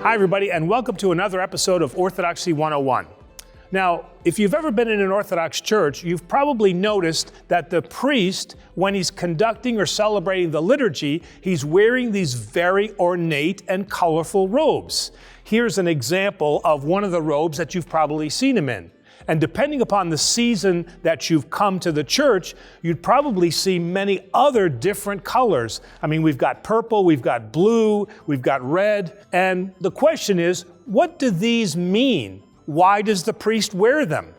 Hi everybody, and welcome to another episode of Orthodoxy 101. Now, if you've ever been in an Orthodox church, you've probably noticed that the priest, when he's conducting or celebrating the liturgy, he's wearing these very ornate and colorful robes. Here's an example of one of the robes that you've probably seen him in. And depending upon the season that you've come to the church, you'd probably see many other different colors. I mean, we've got purple, we've got blue, we've got red. And the question is, what do these mean? Why does the priest wear them?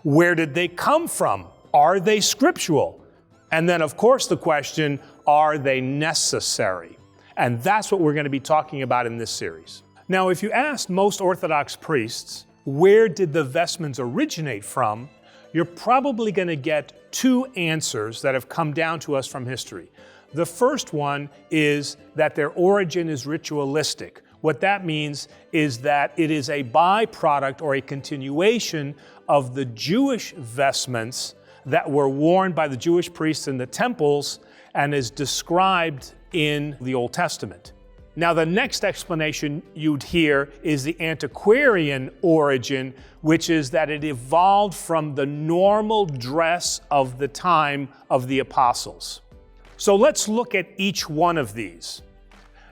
Where did they come from? Are they scriptural? And then, of course, the question, are they necessary? And that's what we're going to be talking about in this series. Now, if you asked most Orthodox priests, where did the vestments originate from? You're probably going to get two answers that have come down to us from history. The first one is that their origin is ritualistic. What that means is that it is a byproduct or a continuation of the Jewish vestments that were worn by the Jewish priests in the temples and is described in the Old Testament. Now, the next explanation you'd hear is the antiquarian origin, which is that it evolved from the normal dress of the time of the apostles. So let's look at each one of these.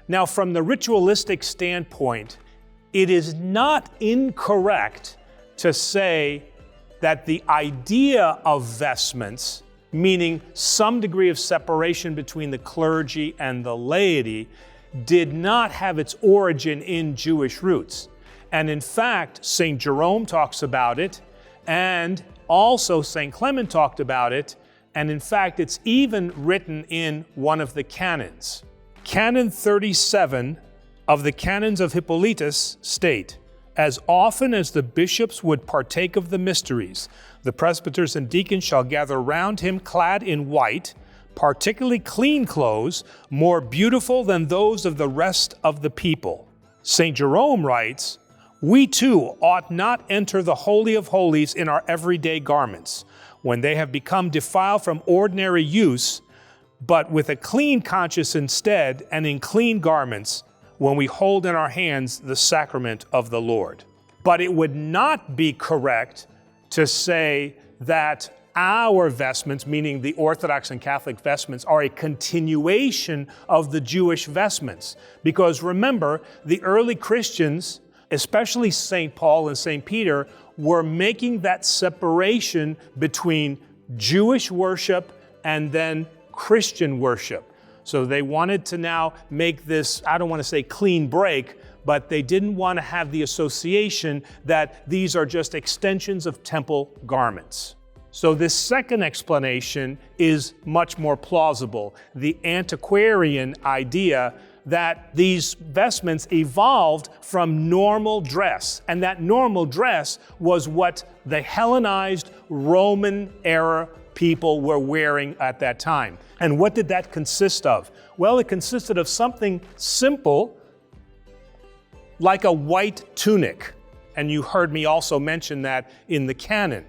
Now, from the ritualistic standpoint, it is not incorrect to say that the idea of vestments, meaning some degree of separation between the clergy and the laity, did not have its origin in Jewish roots. And in fact, St. Jerome talks about it, and also St. Clement talked about it, and in fact, it's even written in one of the canons. Canon 37 of the Canons of Hippolytus state, "As often as the bishops would partake of the mysteries, the presbyters and deacons shall gather round him clad in white, particularly clean clothes, more beautiful than those of the rest of the people." St. Jerome writes, "We too ought not enter the Holy of Holies in our everyday garments, when they have become defiled from ordinary use, but with a clean conscience instead, and in clean garments, when we hold in our hands the sacrament of the Lord." But it would not be correct to say that our vestments, meaning the Orthodox and Catholic vestments, are a continuation of the Jewish vestments. Because remember, the early Christians, especially St. Paul and St. Peter, were making that separation between Jewish worship and then Christian worship. So they wanted to now make this, I don't want to say clean break, but they didn't want to have the association that these are just extensions of temple garments. So this second explanation is much more plausible. The antiquarian idea that these vestments evolved from normal dress, and that normal dress was what the Hellenized Roman era people were wearing at that time. And what did that consist of? Well, it consisted of something simple, like a white tunic. And you heard me also mention that in the canon.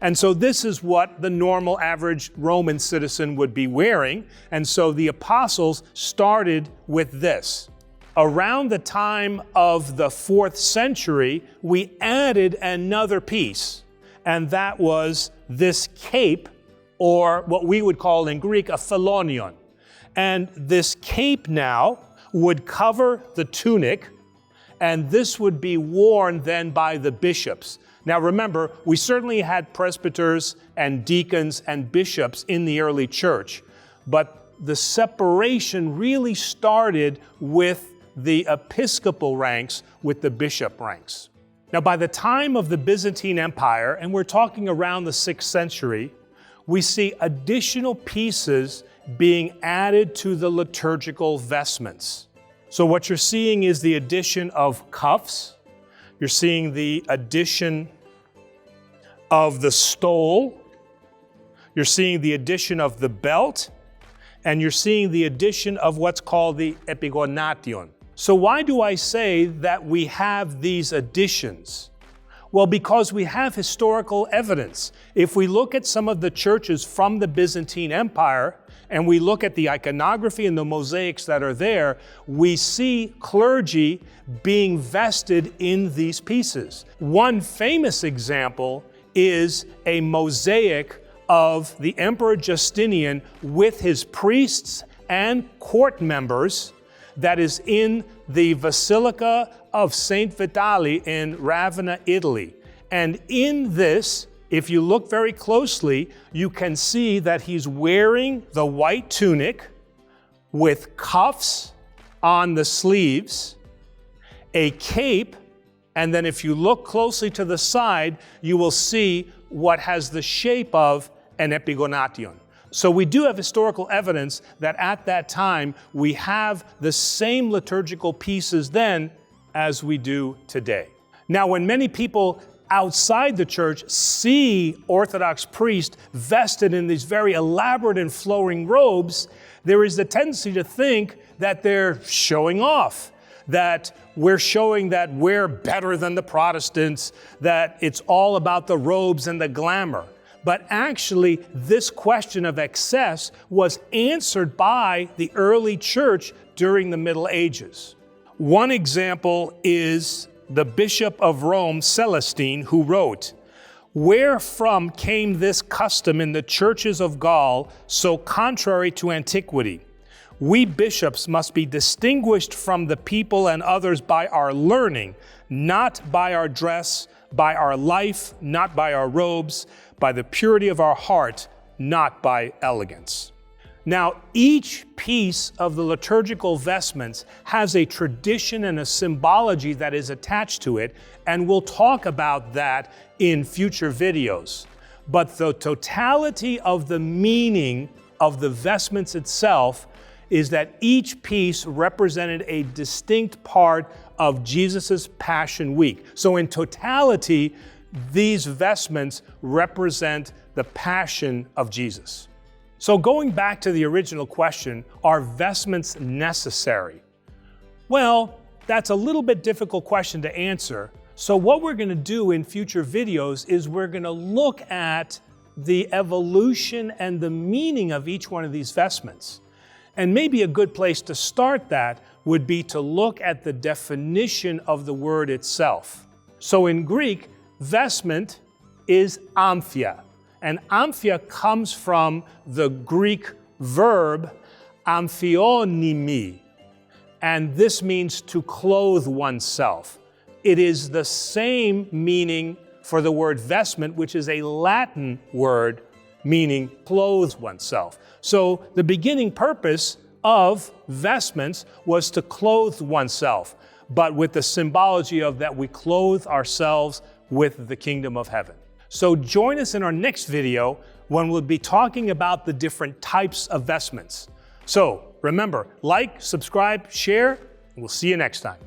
And so this is what the normal average Roman citizen would be wearing. And so the apostles started with this. Around the time of the 4th century, we added another piece, and that was this cape, or what we would call in Greek a phelonion. And this cape now would cover the tunic, and this would be worn then by the bishops. Now remember, we certainly had presbyters and deacons and bishops in the early church, but the separation really started with the episcopal ranks, with the bishop ranks. Now by the time of the Byzantine Empire, and we're talking around the 6th century, we see additional pieces being added to the liturgical vestments. So what you're seeing is the addition of cuffs. You're seeing the addition of the stole. You're seeing the addition of the belt. And you're seeing the addition of what's called the epigonation. So why do I say that we have these additions? Well, because we have historical evidence. If we look at some of the churches from the Byzantine Empire, and we look at the iconography and the mosaics that are there, we see clergy being vested in these pieces. One famous example is a mosaic of the Emperor Justinian with his priests and court members that is in the Basilica of St. Vitali in Ravenna, Italy. And in this, if you look very closely, you can see that he's wearing the white tunic with cuffs on the sleeves, a cape, and then if you look closely to the side, you will see what has the shape of an epigonation. So we do have historical evidence that at that time we have the same liturgical pieces then as we do today. Now, when many people outside the church see Orthodox priests vested in these very elaborate and flowing robes, there is a tendency to think that they're showing off, that we're showing that we're better than the Protestants, that it's all about the robes and the glamour. But actually, this question of excess was answered by the early church during the Middle Ages. One example is the Bishop of Rome, Celestine, who wrote, "Wherefrom came this custom in the churches of Gaul so contrary to antiquity? We bishops must be distinguished from the people and others by our learning, not by our dress, by our life, not by our robes, by the purity of our heart, not by elegance." Now, each piece of the liturgical vestments has a tradition and a symbology that is attached to it, and we'll talk about that in future videos. But the totality of the meaning of the vestments itself is that each piece represented a distinct part of Jesus' Passion Week. So in totality, these vestments represent the Passion of Jesus. So going back to the original question, are vestments necessary? Well, that's a little bit difficult question to answer. So what we're going to do in future videos is we're going to look at the evolution and the meaning of each one of these vestments. And maybe a good place to start that would be to look at the definition of the word itself. So in Greek, vestment is amphia. And amphia comes from the Greek verb amphionimi. And this means to clothe oneself. It is the same meaning for the word vestment, which is a Latin word meaning clothe oneself. So the beginning purpose of vestments was to clothe oneself, but with the symbology of that we clothe ourselves with the kingdom of heaven. So join us in our next video when we'll be talking about the different types of vestments. So remember, like, subscribe, share, and we'll see you next time.